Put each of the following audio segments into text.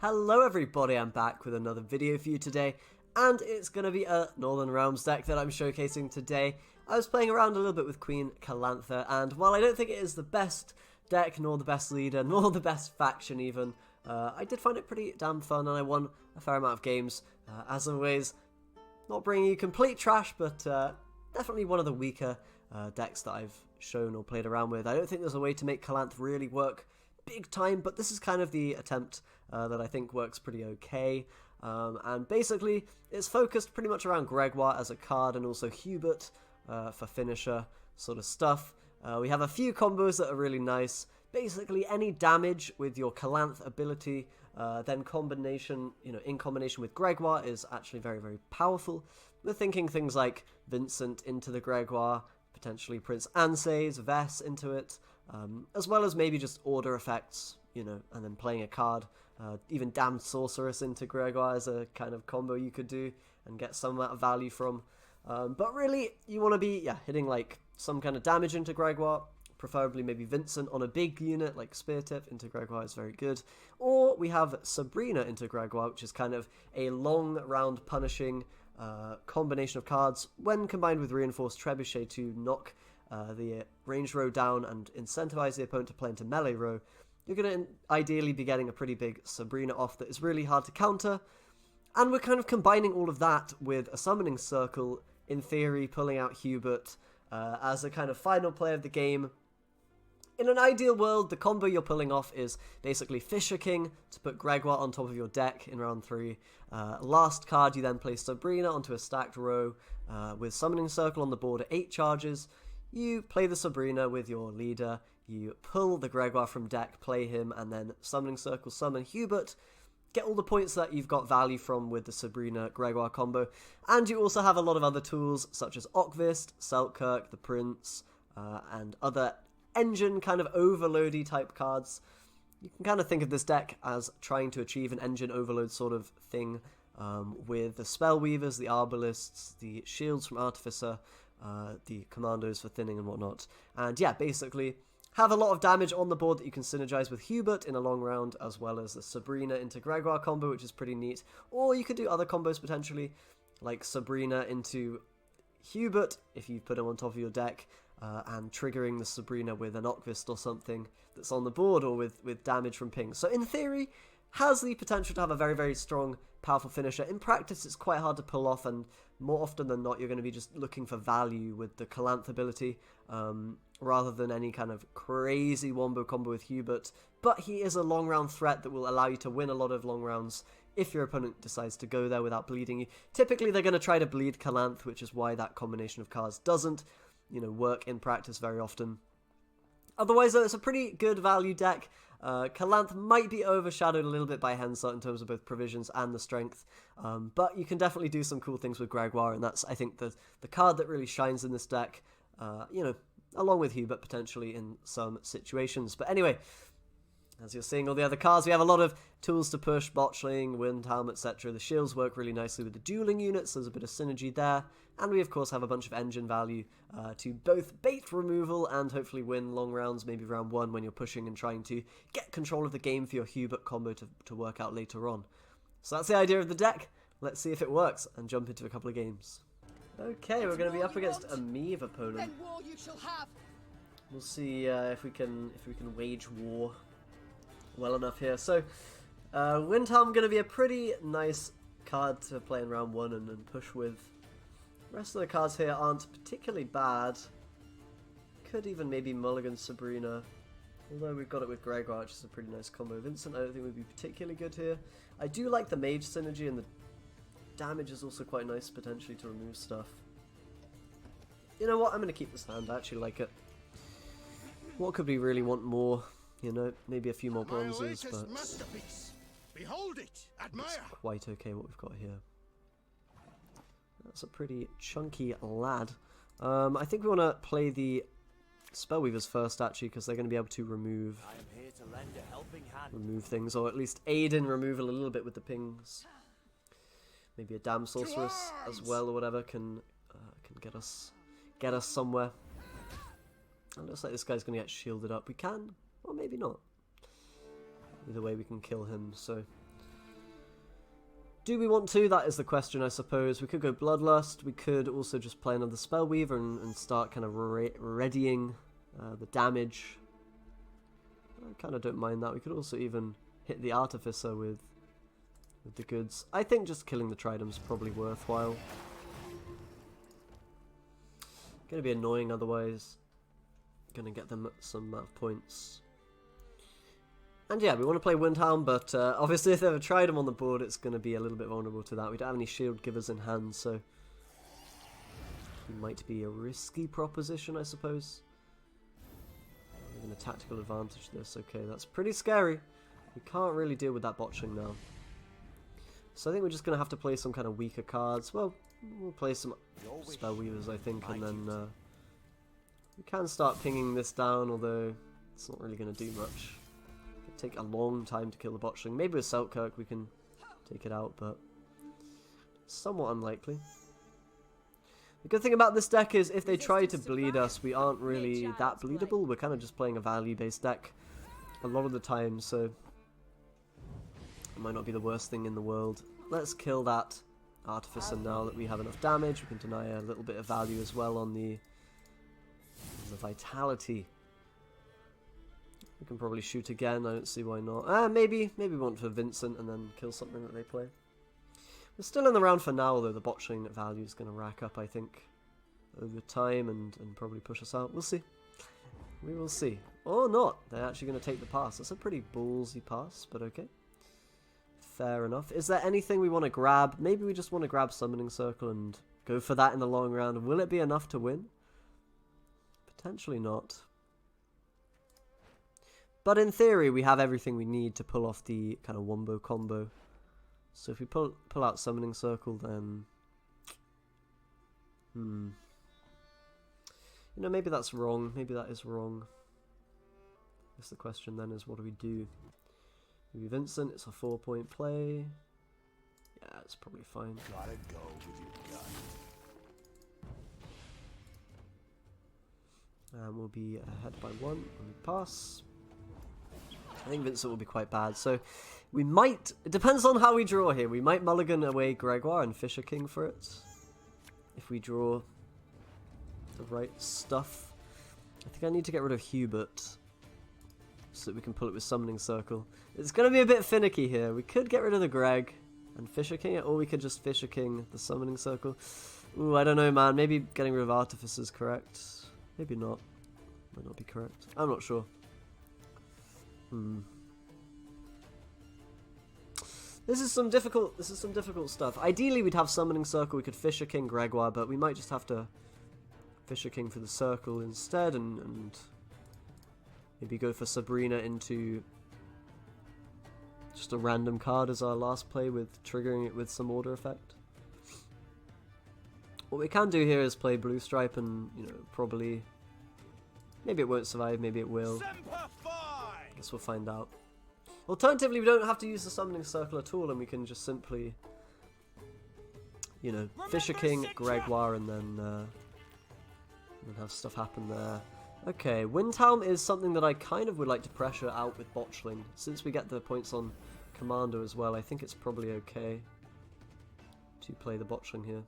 Hello everybody, I'm back with another video for you today, and it's going to be a Northern Realms deck that I'm showcasing today. I was playing around a little bit with Queen Calanthe, and while I don't think it is the best deck, nor the best leader, nor the best faction even, I did find it pretty damn fun, and I won a fair amount of games. As always, not bringing you complete trash, but definitely one of the weaker decks that I've shown or played around with. I don't think there's a way to make Calanthe really work big time, but this is kind of the attempt that I think works pretty okay. And basically, it's focused pretty much around Gregoire as a card and also Hubert for finisher sort of stuff. We have a few combos that are really nice. Basically, any damage with your Calanthe ability, then in combination with Gregoire is actually very, very powerful. We're thinking things like Vincent into the Gregoire, potentially Prince Ansei's Vess into it, as well as maybe just order effects, and then playing a card. Even Damned Sorceress into Gregoire is a kind of combo you could do and get some amount of value from. But really, you want to be hitting like some kind of damage into Gregoire, preferably maybe Vincent on a big unit like Spear Tip into Gregoire is very good. Or we have Sabrina into Gregoire, which is kind of a long round punishing combination of cards when combined with Reinforced Trebuchet to knock the range row down and incentivize the opponent to play into melee row. You're going to ideally be getting a pretty big Sabrina off that is really hard to counter. And we're kind of combining all of that with a Summoning Circle, in theory pulling out Hubert as a kind of final play of the game. In an ideal world, the combo you're pulling off is basically Fisher King to put Gregoire on top of your deck in round 3. Last card, you then play Sabrina onto a stacked row with Summoning Circle on the board at 8 charges. You play the Sabrina with your leader, you pull the Gregoire from deck, play him, and then Summoning Circle, summon Hubert. Get all the points that you've got value from with the Sabrina-Gregoire combo. And you also have a lot of other tools, such as Okvist, Selkirk, the Prince, and other engine kind of overloady type cards. You can kind of think of this deck as trying to achieve an engine overload sort of thing with the Spellweavers, the Arbalists, the Shields from Artificer, the Commandos for thinning and whatnot. And yeah, basically have a lot of damage on the board that you can synergize with Hubert in a long round, as well as the Sabrina into Gregoire combo, which is pretty neat. Or you could do other combos potentially, like Sabrina into Hubert, if you put him on top of your deck, and triggering the Sabrina with an Okvist or something that's on the board, or with damage from pings. So in theory, has the potential to have a very, very strong, powerful finisher. In practice, it's quite hard to pull off, and more often than not, you're going to be just looking for value with the Calanthe ability, rather than any kind of crazy wombo combo with Hubert. But he is a long round threat that will allow you to win a lot of long rounds if your opponent decides to go there without bleeding you. Typically, they're going to try to bleed Calanthe, which is why that combination of cards doesn't, work in practice very often. Otherwise, though, it's a pretty good value deck. Calanthe might be overshadowed a little bit by Henselt in terms of both provisions and the strength, but you can definitely do some cool things with Gregoire, and that's, I think, the card that really shines in this deck, along with Hubert potentially in some situations. But anyway, as you're seeing all the other cards, we have a lot of tools to push, Botchling, Windhelm, etc. The shields work really nicely with the dueling units, so there's a bit of synergy there. And we, of course, have a bunch of engine value to both bait removal and hopefully win long rounds, maybe round 1 when you're pushing and trying to get control of the game for your Hubert combo to work out later on. So that's the idea of the deck. Let's see if it works and jump into a couple of games. Okay, we're going to be up against a Meve opponent. We'll see if we can wage war well enough here. So, Windhelm going to be a pretty nice card to play in round 1 and push with. The rest of the cards here aren't particularly bad. Could even maybe mulligan Sabrina, although we've got it with Gregoire, which is a pretty nice combo. Vincent I don't think would be particularly good here. I do like the mage synergy, and the damage is also quite nice potentially to remove stuff. You know what, I'm going to keep this hand, I actually like it. What could we really want more? Maybe a few more bronzes, but behold it, admire. It's quite okay what we've got here. That's a pretty chunky lad. I think we want to play the Spellweavers first, actually, because they're going to be able to remove things, or at least aid in removal a little bit with the pings. Maybe a Damned Sorceress as well, or whatever, can get us somewhere. It looks like this guy's going to get shielded up. We can, or maybe not. Either way, we can kill him. So Do we want to? That is the question, I suppose. We could go Bloodlust. We could also just play another Spellweaver and start kind of readying the damage. I kind of don't mind that. We could also even hit the Artificer with the goods. I think just killing the Trident's probably worthwhile. Gonna be annoying otherwise. Gonna get them some amount of points. And yeah, we want to play Windhelm, but obviously if they have a Trident on the board, it's going to be a little bit vulnerable to that. We don't have any shield givers in hand, so it might be a risky proposition, I suppose. We're going to tactical advantage this. Okay, that's pretty scary. We can't really deal with that botching now. So I think we're just going to have to play some kind of weaker cards. Well, we'll play some Spellweavers, I think, and then we can start pinging this down, although it's not really going to do much. Take a long time to kill the botchling. Maybe with Selkirk we can take it out, but somewhat unlikely. The good thing about this deck is if they try to bleed us, we aren't really that bleedable. We're kind of just playing a value-based deck a lot of the time, so it might not be the worst thing in the world. Let's kill that Artificer now that we have enough damage. We can deny a little bit of value as well on the Vitality. We can probably shoot again, I don't see why not. Maybe we want for Vincent and then kill something that they play. We're still in the round for now, though the botching value is going to rack up, I think, over time and probably push us out. We'll see. We will see. Or not. They're actually going to take the pass. That's a pretty ballsy pass, but okay. Fair enough. Is there anything we want to grab? Maybe we just want to grab Summoning Circle and go for that in the long round. Will it be enough to win? Potentially not. But in theory, we have everything we need to pull off the kind of wombo combo. So if we pull out Summoning Circle, then... You know, maybe that's wrong. Maybe that is wrong. I guess the question then is, what do we do? Maybe Vincent, it's a 4-point play. Yeah, it's probably fine. Gotta go with your gut. And we'll be ahead by 1 when we pass. I think Vincent will be quite bad, so we might... It depends on how we draw here. We might mulligan away Gregoire and Fisher King for it. If we draw the right stuff. I think I need to get rid of Hubert so that we can pull it with Summoning Circle. It's going to be a bit finicky here. We could get rid of the Greg and Fisher King it, or we could just Fisher King the Summoning Circle. Ooh, I don't know, man. Maybe getting rid of Artificer is correct. Maybe not. Might not be correct. I'm not sure. This is some difficult stuff. Ideally we'd have Summoning Circle, we could Fisher King Gregoire, but we might just have to Fisher King for the circle instead and maybe go for Sabrina into just a random card as our last play with triggering it with some order effect. What we can do here is play Blue Stripe and, you know, probably... Maybe it won't survive, maybe it will. I guess we'll find out. Alternatively, we don't have to use the Summoning Circle at all, and we can just simply, you know, Fisher King, Gregoire, and then have stuff happen there. Okay, Windhelm is something that I kind of would like to pressure out with Botchling. Since we get the points on Commando as well, I think it's probably okay to play the Botchling here.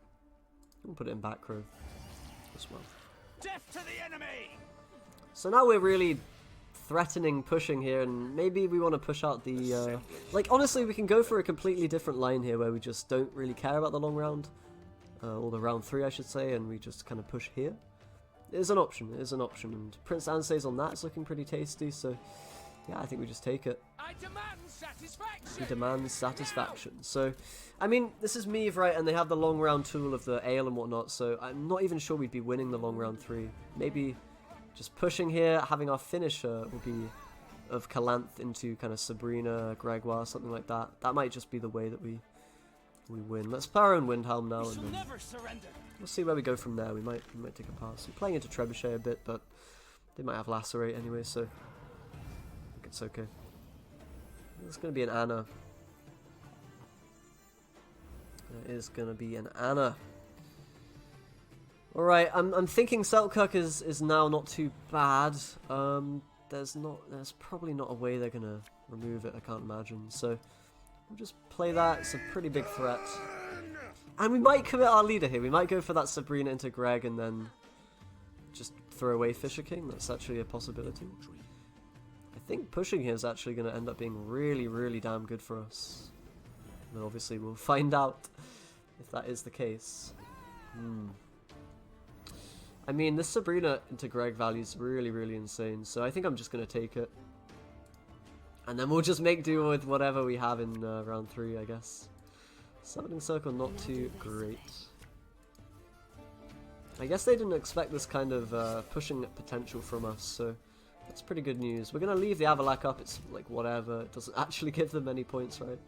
We'll put it in back row as well. Death to the enemy! So now we're really threatening pushing here, and maybe we want to push out the... like, honestly, we can go for a completely different line here where we just don't really care about the long round. Or the round 3, I should say, and we just kind of push here. It is an option, and Prince Ansei's on that, it's looking pretty tasty, so yeah, I think we just take it. I demand satisfaction! He demands satisfaction. So, I mean, this is Meve, right, and they have the long round tool of the ale and whatnot, so I'm not even sure we'd be winning the long round 3. Maybe just pushing here, having our finisher will be of Calanthe into kind of Sabrina, Gregoire, something like that. That might just be the way that we win. Let's play our own Windhelm now, and then we'll see where we go from there. We might take a pass. We're playing into Trebuchet a bit, but they might have Lacerate anyway, so I think it's okay. It's going to be an Anna. It is going to be an Anna. Alright, I'm thinking Selkirk is now not too bad. There's probably not a way they're going to remove it, I can't imagine. So We'll just play that. It's a pretty big threat. And we might commit our leader here. We might go for that Sabrina into Greg and then just throw away Fisher King. That's actually a possibility. I think pushing here is actually going to end up being really, really damn good for us. But obviously we'll find out if that is the case. I mean, this Sabrina into Greg value is really, really insane. So I think I'm just going to take it. And then we'll just make do with whatever we have in round 3, I guess. Summoning Circle, not too great. I guess they didn't expect this kind of pushing potential from us, so that's pretty good news. We're going to leave the Avalak up, it's like whatever, it doesn't actually give them any points, right?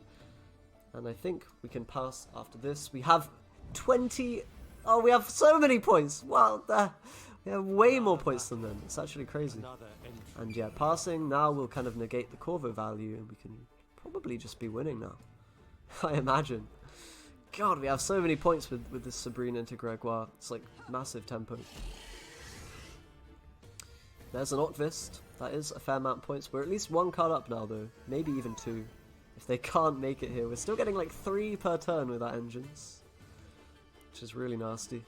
And I think we can pass after this. We have 20... Oh, we have so many points! Wow, we have way more points than them. It's actually crazy. And yeah, passing now will kind of negate the Corvo value, and we can probably just be winning now. I imagine. God, we have so many points with this Sabrina into Gregoire. It's like massive tempo. There's an Octvist. That is a fair amount of points. We're at least 1 card up now, though. Maybe even 2. If they can't make it here. We're still getting like 3 per turn with our engines. Which is really nasty.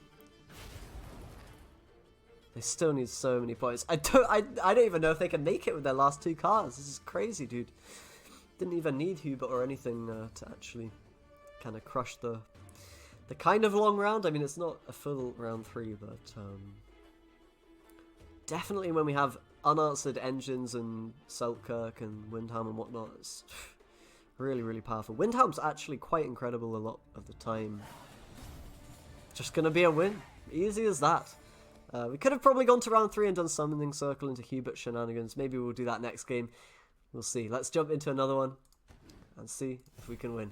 They still need so many points. I don't even know if they can make it with their last 2 cards. This is crazy, dude. Didn't even need Hubert or anything to actually kind of crush the kind of long round. I mean, it's not a full round 3, but definitely when we have unanswered engines and Selkirk and Windhelm and whatnot, it's really, really powerful. Windhelm's actually quite incredible a lot of the time. Just gonna be a win. Easy as that. We could have probably gone to round 3 and done Summoning Circle into Hubert shenanigans. Maybe we'll do that next game. We'll see. Let's jump into another one and see if we can win.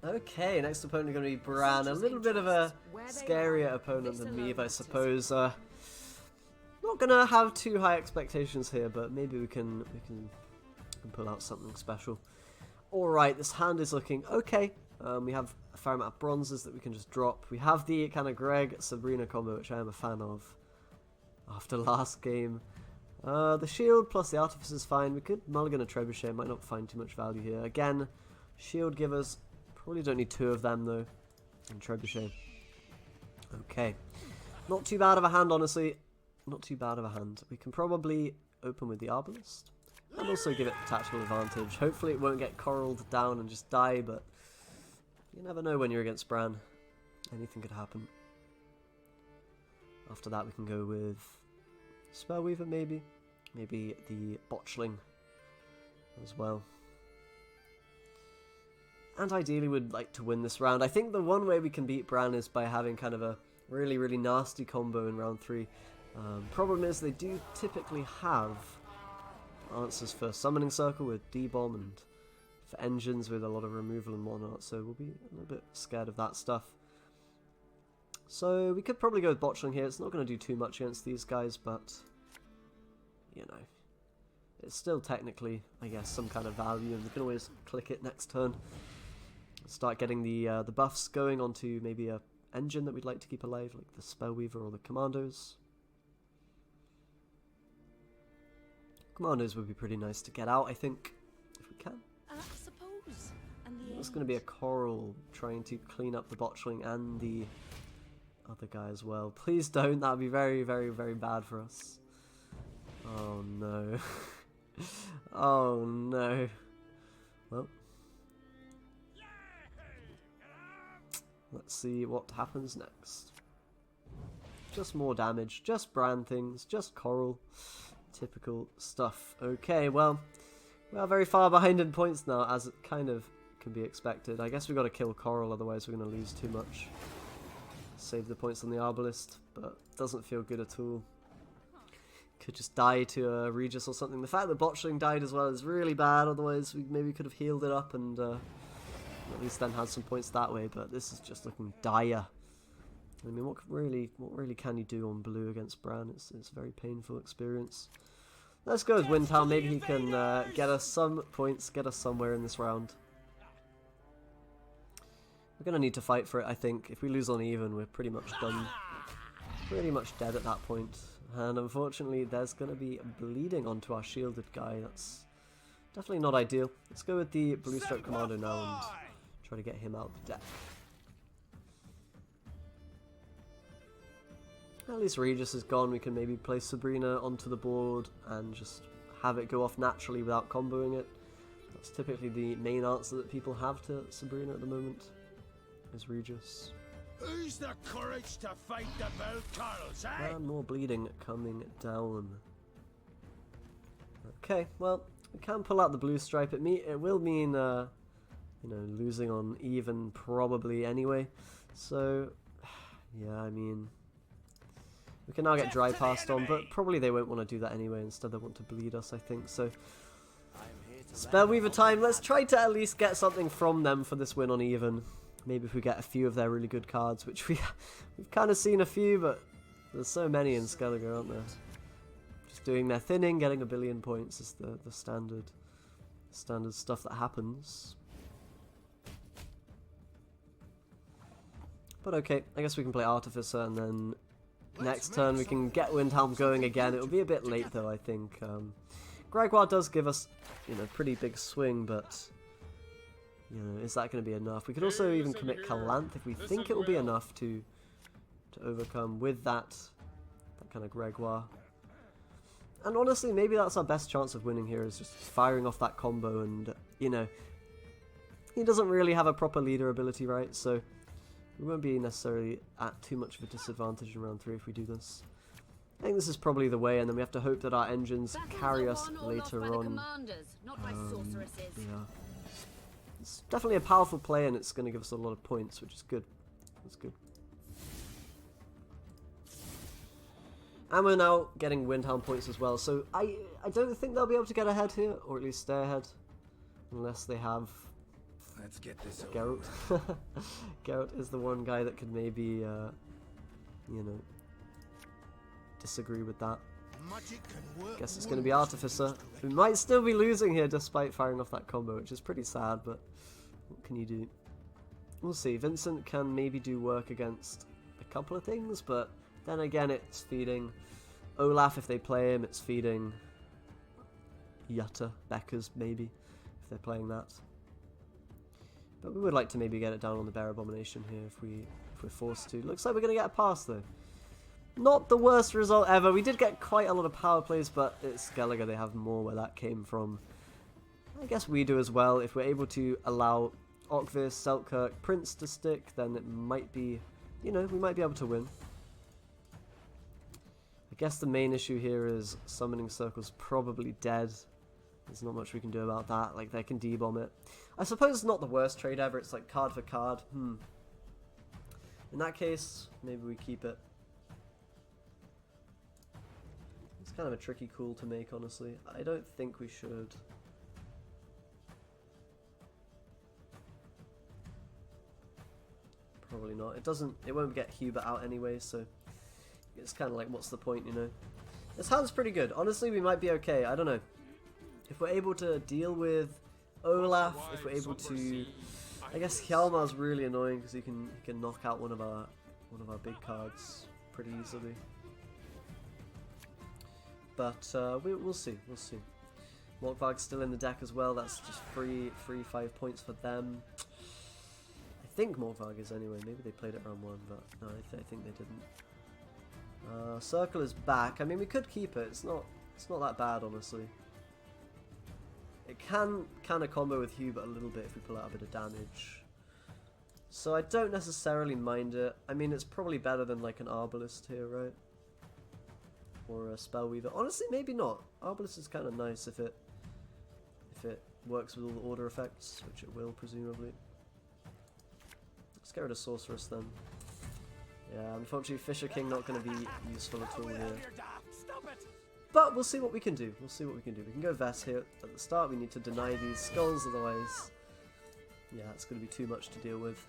Okay, next opponent is going to be Bran. A little bit of a scarier opponent than me, I suppose. Not going to have too high expectations here, but maybe we can pull out something special. Alright, this hand is looking okay. We have a fair amount of bronzes that we can just drop. We have the kind of Greg-Sabrina combo, which I am a fan of after last game. The shield plus the artifice is fine. We could mulligan a trebuchet, might not find too much value here. Again, shield givers, probably don't need 2 of them though. And trebuchet. Okay. Not too bad of a hand, honestly. Not too bad of a hand. We can probably open with the Arbalist. And also give it tactical advantage. Hopefully it won't get coralled down and just die, but you never know when you're against Bran. Anything could happen. After that we can go with Spellweaver maybe. Maybe the Botchling as well. And ideally we'd like to win this round. I think the one way we can beat Bran is by having kind of a really, really nasty combo in round 3. Problem is they do typically have answers for Summoning Circle with D-Bomb and for engines with a lot of removal and whatnot, so we'll be a little bit scared of that stuff. So we could probably go with Botchling here. It's not going to do too much against these guys, but you know, it's still technically, I guess, some kind of value, and we can always click it next turn. Start getting the buffs going onto maybe a engine that we'd like to keep alive, like the Spellweaver or the Commandos. Commandos would be pretty nice to get out, I think, if we can. I suppose. There's going to be a Coral trying to clean up the Botchling and the other guy as well. Please don't, that would be very, very, very bad for us. Oh no. Oh no. Well. Let's see what happens next. Just more damage, just Bran things, just Coral. Typical stuff. Okay, well, we are very far behind in points now, as it kind of can be expected. I guess we've got to kill Coral, otherwise we're going to lose too much. Save the points on the Arbalist, but doesn't feel good at all. Could just die to a Regis or something. The fact that Botchling died as well is really bad, otherwise we maybe could have healed it up and at least then had some points that way, but this is just looking dire. I mean, what really can you do on blue against Bran? It's a very painful experience. Let's go with Windhelm. Maybe he can get us some points, get us somewhere in this round. We're going to need to fight for it, I think. If we lose on even, we're pretty much done. Pretty much dead at that point. And unfortunately, there's going to be bleeding onto our shielded guy. That's Definitely not ideal. Let's go with the Blue Stripe Commando now and try to get him out the deck. At least Regis is gone. We can maybe place Sabrina onto the board and just have it go off naturally without comboing it. That's typically the main answer that people have to Sabrina at the moment, is Regis. Who's the courage to fight the bold Carls, eh? And more bleeding coming down. Okay, well, we can pull out the blue stripe. It will mean, you know, losing on even probably anyway. So, yeah, I mean, we can now get dry passed on, but probably they won't want to do that anyway. Instead, they want to bleed us, I think. So, Spellweaver time. Let's try to at least get something from them for this win on even. Maybe if we get a few of their really good cards, which we've kind of seen a few, but there's so many in Skellige, aren't there? Just doing their thinning, getting 1 billion points is the standard stuff that happens. But okay, I guess we can play Artificer, and then next turn we can get Windhelm going again. It will be a bit late though, I think. Gregoire does give us, you know, pretty big swing, but you know, is that going to be enough? We could also even commit Calanthe if we think it will be enough to overcome with that kind of Gregoire. And honestly, maybe that's our best chance of winning here, is just firing off that combo. And you know, he doesn't really have a proper leader ability, right? So we won't be necessarily at too much of a disadvantage in round 3 if we do this. I think this is probably the way, and then we have to hope that our engines carry us later on. Yeah. It's definitely a powerful play, and it's going to give us a lot of points, which is good. That's good. And we're now getting Windhelm points as well, so I don't think they'll be able to get ahead here, or at least stay ahead, unless they have... Let's get this Geralt. Geralt is the one guy that could maybe, you know, disagree with that. Guess it's going to be Artificer. We might still be losing here despite firing off that combo, which is pretty sad, but what can you do? We'll see. Vincent can maybe do work against a couple of things, but then again it's feeding Olaf if they play him, it's feeding Jutta, Beckers maybe, if they're playing that. But we would like to maybe get it down on the Bear Abomination here if we're forced to. Looks like we're going to get a pass though. Not the worst result ever. We did get quite a lot of power plays, but it's Skellige. They have more where that came from. I guess we do as well. If we're able to allow Okvis, Selkirk, Prince to stick, then it might be, you know, we might be able to win. I guess the main issue here is Summoning Circle's probably dead. There's not much we can do about that. Like, they can D-bomb it. I suppose it's not the worst trade ever. It's like card for card. In that case, maybe we keep it. It's kind of a tricky call to make, honestly. I don't think we should. Probably not. It won't get Hubert out anyway, so it's kind of like, what's the point, you know? This hand's pretty good. Honestly, we might be okay. I don't know. If we're able to deal with Olaf, if we're able to... I guess Hjalmar's really annoying because he can knock out one of our big cards pretty easily. But we'll see. We'll see. Morkvarg's still in the deck as well. That's just free 5 points for them. I think Morkvarg is anyway. Maybe they played it round 1, but no, I think they didn't. Circle is back. I mean, we could keep it. It's not that bad, honestly. It can kind of combo with Hubert a little bit if we pull out a bit of damage. So I don't necessarily mind it. I mean, it's probably better than like an Arbalist here, right? Or a Spellweaver. Honestly, maybe not. Arbalist is kind of nice if it works with all the order effects, which it will, presumably. Let's get rid of Sorceress then. Yeah, unfortunately, Fisher King not going to be useful at all here. But we'll see what we can do. We'll see what we can do. We can go Vess here at the start. We need to deny these skulls, otherwise, yeah, it's going to be too much to deal with.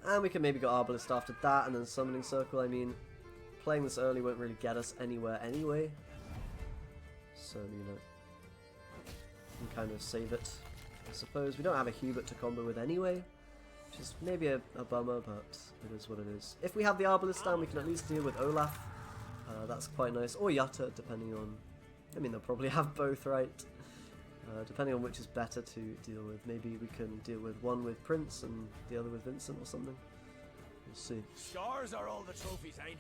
And we can maybe go Arbalist after that, and then Summoning Circle. I mean, playing this early won't really get us anywhere anyway. So, you know, we can kind of save it, I suppose. We don't have a Hubert to combo with anyway, which is maybe a bummer, but it is what it is. If we have the Arbalist down, we can at least deal with Olaf. That's quite nice. Or Jutta, depending on... I mean, they'll probably have both, right? Depending on which is better to deal with. Maybe we can deal with one with Prince and the other with Vincent or something. We'll see. Stars are all the trophies I need.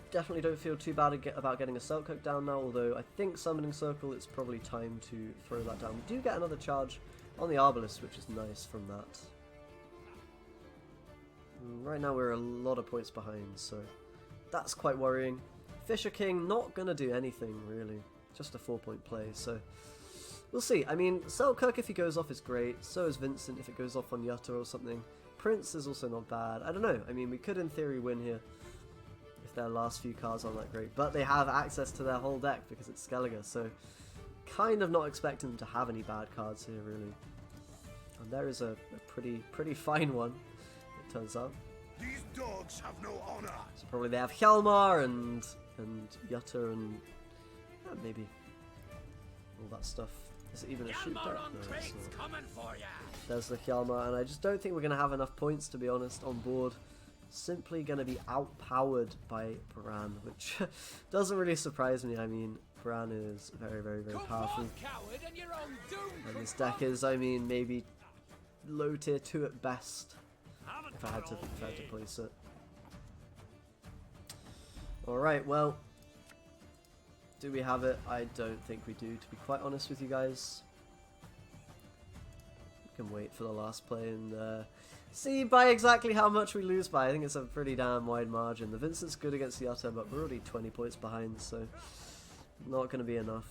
Definitely don't feel too bad about getting a Selkirk down now, although I think Summoning Circle, it's probably time to throw that down. We do get another charge on the Arbalest, which is nice from that. Right now we're a lot of points behind, so that's quite worrying. Fisher King not going to do anything, really. Just a 4-point play, so we'll see. I mean, Selkirk, if he goes off, is great. So is Vincent if it goes off on Yutta or something. Prince is also not bad. I don't know. I mean, we could, in theory, win here if their last few cards aren't that great. But they have access to their whole deck because it's Skellige, so kind of not expecting them to have any bad cards here, really. And there is a pretty fine one, it turns out. These dogs have no honor. So probably they have Hjalmar and Yutta and maybe all that stuff. Is it even a shoot deck? No, it's not. Coming for ya. There's the Hjalmar, and I just don't think we're going to have enough points, to be honest, on board. Simply going to be outpowered by Bran, which doesn't really surprise me. I mean, Bran is very, very, very powerful. And this deck is, I mean, maybe low tier 2 at best, if I had to place it. Alright, well, do we have it? I don't think we do, to be quite honest with you guys. We can wait for the last play and see by exactly how much we lose by. I think it's a pretty damn wide margin. The Vincent's good against Yutta, but we're already 20 points behind, so not going to be enough.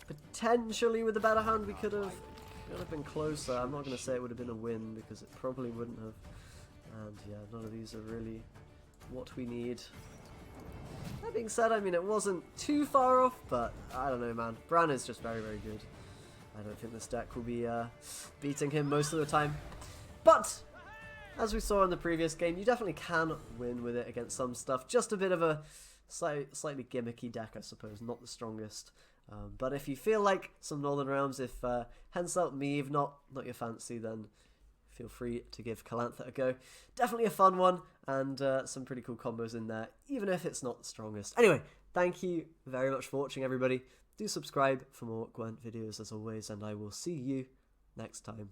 Potentially with a better hand we could have been closer. I'm not going to say it would have been a win because it probably wouldn't have. And yeah, none of these are really what we need. That being said, I mean, it wasn't too far off, but I don't know, man. Bran is just very, very good. I don't think this deck will be beating him most of the time. But, as we saw in the previous game, you definitely can win with it against some stuff. Just a bit of a slightly gimmicky deck, I suppose. Not the strongest. But if you feel like some Northern Realms, if Henselt, Meave, not your fancy, then feel free to give Calanthe a go. Definitely a fun one, and some pretty cool combos in there, even if it's not the strongest. Anyway, thank you very much for watching, everybody. Do subscribe for more Gwent videos, as always, and I will see you next time.